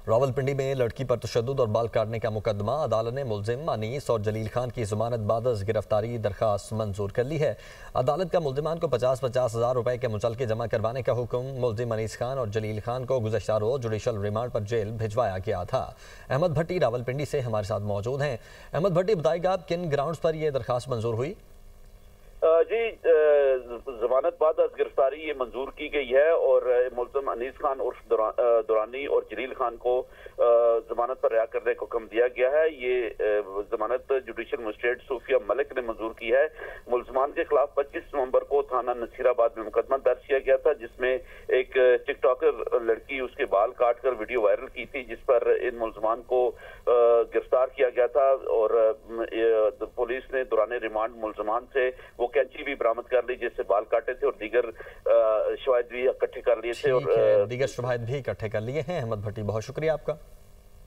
راولپنڈی میں لڑکی پر تشدد اور بال کاٹنے کا مقدمہ، عدالت نے ملزم انیس اور جلیل خان کی ضمانت بعد از گرفتاری درخواست منظور کر لی ہے۔ عدالت کا ملزمان کو 50,000 روپے کے مچلقے جمع کروانے کا حکم ملزم انیس خان اور جلیل خان کو گزشتہ روز جوڈیشل ریمانڈ پر جیل بھجوایا گیا تھا۔ احمد بھٹی راولپنڈی سے ہمارے ساتھ موجود ہیں۔ احمد بھٹی، بتائے گا آپ کن گراؤنڈز پر یہ درخواست منظور ہوئی؟ جی، ضمانت بعد از گرفتاری یہ منظور کی گئی ہے اور ملزم انیس خان عرف دورانی اور جلیل خان کو ضمانت پر رہا کرنے کا حکم دیا گیا ہے۔ یہ ضمانت جوڈیشل مجسٹریٹ صوفیہ ملک نے منظور کی ہے۔ ملزمان کے خلاف 25 نومبر کو تھانہ نصیر آباد میں مقدمہ درج کیا گیا تھا، جس میں ایک ٹک ٹاکر لڑکی اس کے بال کاٹ کر ویڈیو وائرل کی تھی، جس پر ان ملزمان کو گرفتار کیا گیا تھا اور پولیس نے دوران ریمانڈ ملزمان سے وہ کینچی بھی برآمد کر لی جس سے بال کاٹے تھے اور دیگر شواہد بھی اکٹھے کر لیے تھے۔ دیگر شواہد بھی اکٹھے کر لیے ہیں۔ احمد بھٹی، بہت شکریہ آپ کا۔